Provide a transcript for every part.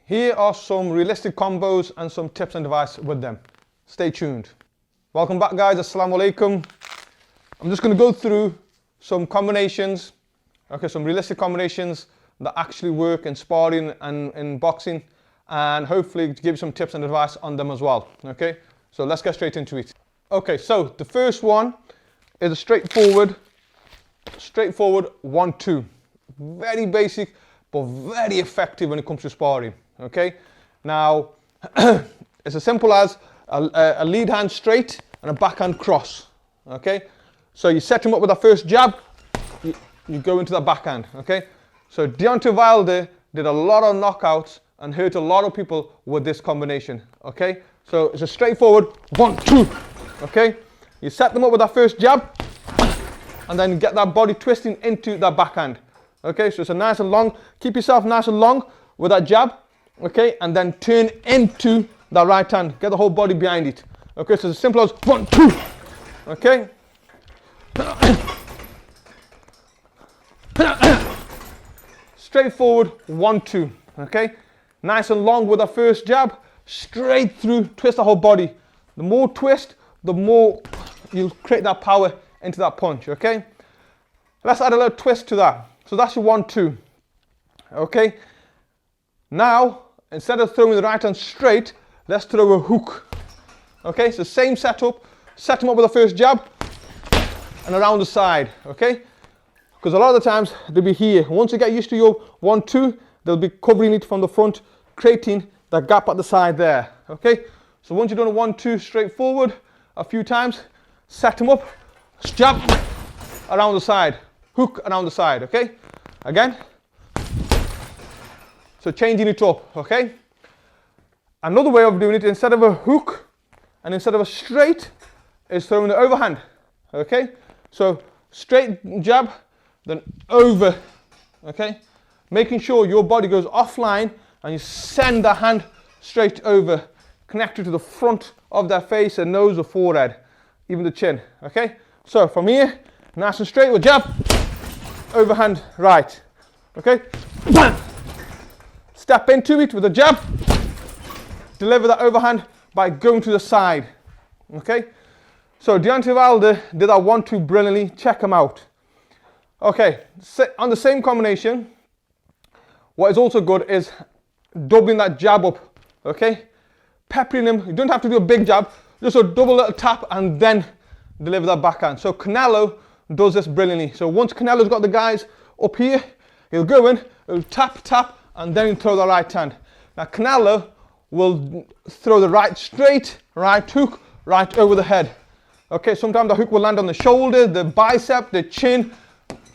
Here are some realistic combos and some tips and advice with them. Stay tuned. Welcome back, guys. Assalamu alaikum. I'm just going to go through some combinations, okay, some realistic combinations that actually work in sparring and in boxing, and hopefully to give you some tips and advice on them as well. Okay, so let's get straight into it. Okay, so the first one is a straightforward 1-2. Very basic, but very effective when it comes to sparring. Okay, now it's as simple as a lead hand straight and a backhand cross. Okay, so you set him up with that first jab, you go into the backhand. Okay, so Deontay Wilder did a lot of knockouts and hurt a lot of people with this combination. Okay, so it's a straightforward 1-2. Okay, you set them up with that first jab and then get that body twisting into that backhand. Okay, so it's a nice and long, keep yourself nice and long with that jab, okay, and then turn into that right hand, get the whole body behind it. Okay, so it's as simple as 1-2, okay. Straightforward 1-2, okay. Nice and long with that first jab, straight through, twist the whole body. The more twist, the more you create that power into that punch, okay. Let's add a little twist to that. So that's your 1-2, okay. Now, instead of throwing the right hand straight, let's throw a hook. Okay, so same setup, set them up with the first jab and around the side, okay? Because a lot of the times they'll be here. Once you get used to your 1-2, they'll be covering it from the front, creating that gap at the side there, okay? So once you've done a 1-2 straightforward a few times, set them up, jab around the side, hook around the side, okay? Again. So changing it up, okay? Another way of doing it, instead of a hook and instead of a straight, is throwing the overhand, okay? So straight jab, then over, okay? Making sure your body goes offline and you send the hand straight over, connected to the front of their face and nose or forehead, even the chin, okay? So from here, nice and straight with jab, overhand right, okay? Bam! Step into it with a jab, deliver that overhand by going to the side, okay? So Deontay Wilder did that 1-2 brilliantly, check him out. Okay, on the same combination, what is also good is doubling that jab up, okay? Peppering him, you don't have to do a big jab, just a double little tap and then deliver that backhand. So Canelo does this brilliantly. So once Canelo's got the guys up here, he'll go in, he'll tap, tap, and then he'll throw the right hand. Now Canelo will throw the right straight, right hook, right over the head. Okay, sometimes the hook will land on the shoulder, the bicep, the chin,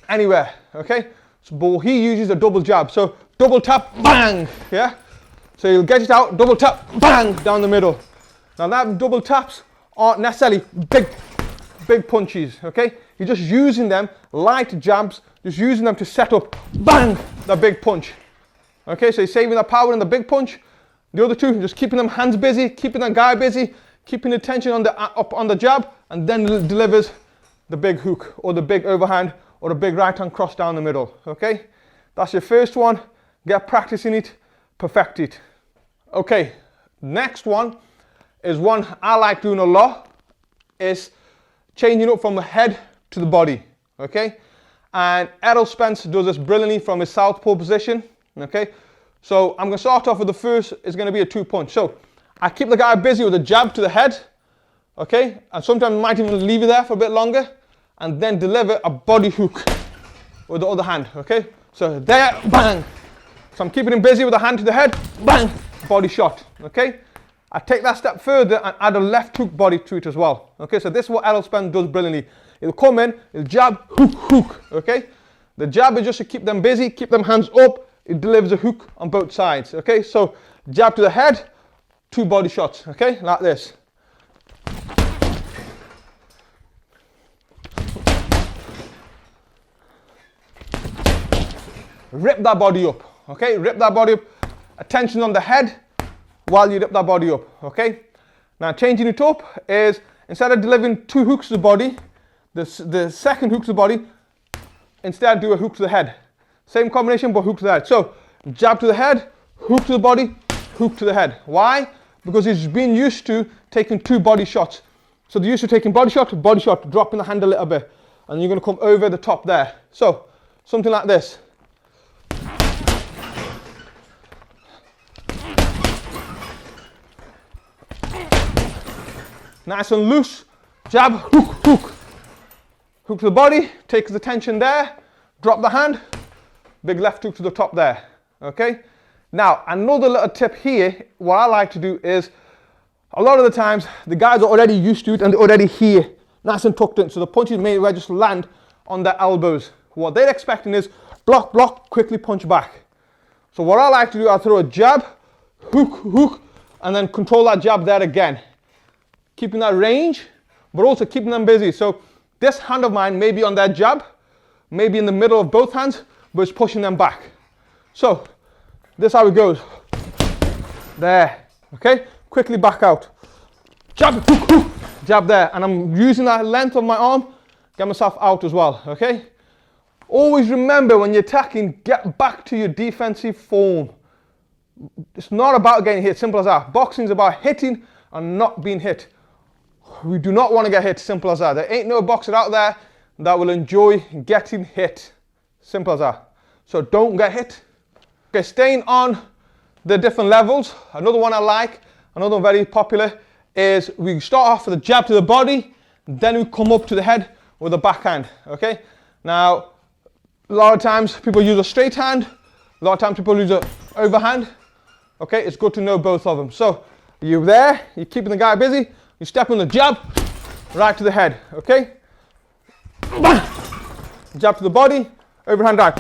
anywhere, okay? So, but he uses a double jab. So double tap, bang, yeah? So he'll get it out, double tap, bang, down the middle. Now that double taps aren't necessarily big punches, okay? You're just using them, light jabs, just using them to set up, bang, the big punch. Okay, so you're saving the power in the big punch. The other two, just keeping them hands busy, keeping that guy busy, keeping the tension on the up on the jab, and then delivers the big hook or the big overhand or the big right hand cross down the middle. Okay, that's your first one. Get practicing it, perfect it. Okay, next one is one I like doing a lot. Is changing up from the head to the body. Okay, and Errol Spence does this brilliantly from his southpaw position. Okay, so I'm going to start off with the first, is going to be a 2-punch. So I keep the guy busy with a jab to the head, okay, and sometimes I might even leave it there for a bit longer, and then deliver a body hook with the other hand, okay. So there, bang. So I'm keeping him busy with the hand to the head, bang, body shot, okay. I take that step further and add a left hook body to it as well, okay. So this is what Errol Spence does brilliantly. He'll come in, he'll jab, hook, hook, okay. The jab is just to keep them busy, keep them hands up. It delivers a hook on both sides, okay? So jab to the head, 2 body shots, okay? Like this. Rip that body up, okay? Rip that body up. Attention on the head while you rip that body up, okay? Now changing it up is, instead of delivering 2 hooks to the body, the second hook to the body, instead do a hook to the head. Same combination, but hook to the head. So jab to the head, hook to the body, hook to the head. Why? Because he's been used to taking 2 body shots. So they're used to taking body shot, dropping the hand a little bit. And you're going to come over the top there. So, something like this. Nice and loose. Jab, hook, hook. Hook to the body, takes the tension there. Drop the hand. Big left hook to the top there. Okay? Now, another little tip here, what I like to do is, a lot of the times, the guys are already used to it and they're already here, nice and tucked in. So the punches may well just land on their elbows. What they're expecting is block, block, quickly punch back. So what I like to do, I throw a jab, hook, hook, and then control that jab there again. Keeping that range, but also keeping them busy. So this hand of mine may be on that jab, maybe in the middle of both hands, but it's pushing them back. So this is how it goes. There, okay? Quickly back out. Jab, hook, hook, jab there. And I'm using that length of my arm, get myself out as well, okay? Always remember when you're attacking, get back to your defensive form. It's not about getting hit, simple as that. Boxing is about hitting and not being hit. We do not want to get hit, simple as that. There ain't no boxer out there that will enjoy getting hit. Simple as that. So don't get hit. Okay, staying on the different levels. Another one I like, another one very popular, is we start off with a jab to the body, then we come up to the head with a backhand, okay? Now, a lot of times people use a straight hand, a lot of times people use an overhand, okay? It's good to know both of them. So, you're there, you're keeping the guy busy, you step on the jab, right to the head, okay? Jab to the body, overhand right.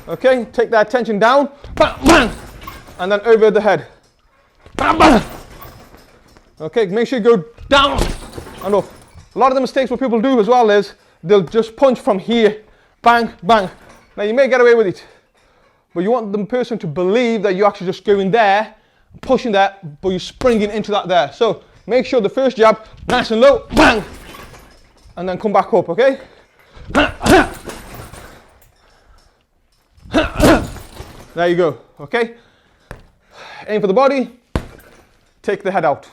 Okay, take that tension down, and then over the head. Okay, make sure you go down and up. A lot of the mistakes what people do as well is they'll just punch from here, bang, bang. Now you may get away with it, but you want the person to believe that you're actually just going there, pushing that, but you're springing into that there. So make sure the first jab, nice and low, bang, and then come back up, okay? There you go, okay? Aim for the body, take the head out.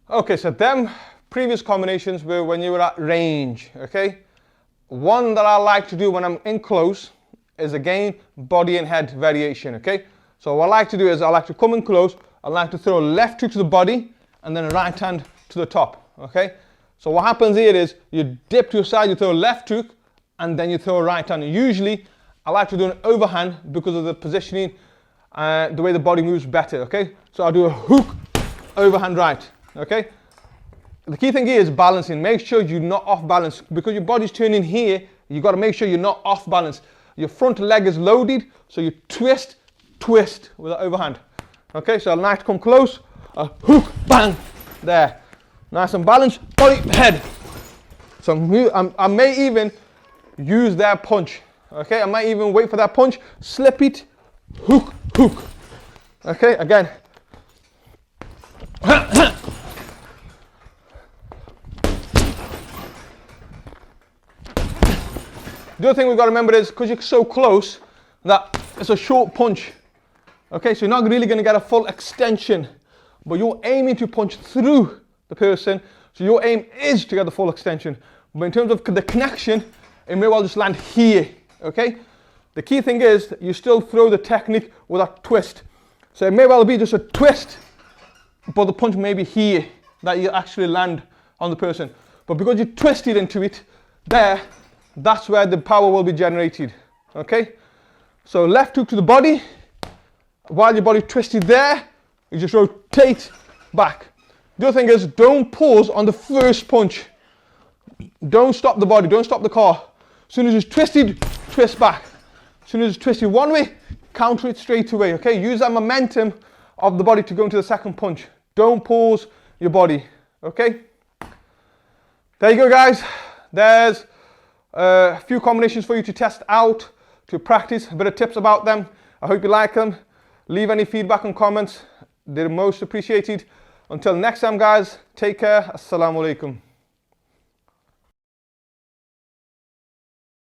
Okay, so them previous combinations were when you were at range, okay? One that I like to do when I'm in close is again, body and head variation, okay? So what I like to do is I like to come in close, I like to throw a left hook to the body and then a right hand to the top, okay? So what happens here is you dip to your side, you throw a left hook and then you throw a right hand. Usually, I like to do an overhand because of the positioning, the way the body moves better, okay? So I'll do a hook, overhand right, okay? The key thing here is balancing. Make sure you're not off balance. Because your body's turning here, you've got to make sure you're not off balance. Your front leg is loaded, so you twist, twist with the overhand. Okay, so nice, come close, a hook, bang, there. Nice and balanced, body, head. So I may even use that punch. Okay, I might even wait for that punch, slip it, hook, hook. Okay, again. The other thing we've got to remember is, because you're so close, that it's a short punch. Okay, so you're not really going to get a full extension, but you're aiming to punch through the person, so your aim is to get the full extension. But in terms of the connection, it may well just land here. Okay, the key thing is that you still throw the technique with a twist. So it may well be just a twist, but the punch may be here that you actually land on the person. But because you twisted into it there, that's where the power will be generated. Okay, so left hook to the body, while your body twisted there, you just rotate back. The other thing is, don't pause on the first punch. Don't stop the body, don't stop the car. As soon as it's twisted, twist back. As soon as it's twisted one way, counter it straight away, okay? Use that momentum of the body to go into the second punch. Don't pause your body, okay? There you go, guys. There's a few combinations for you to test out, to practice, a bit of tips about them. I hope you like them. Leave any feedback and comments. They're most appreciated. Until next time, guys, take care. Assalamu alaikum.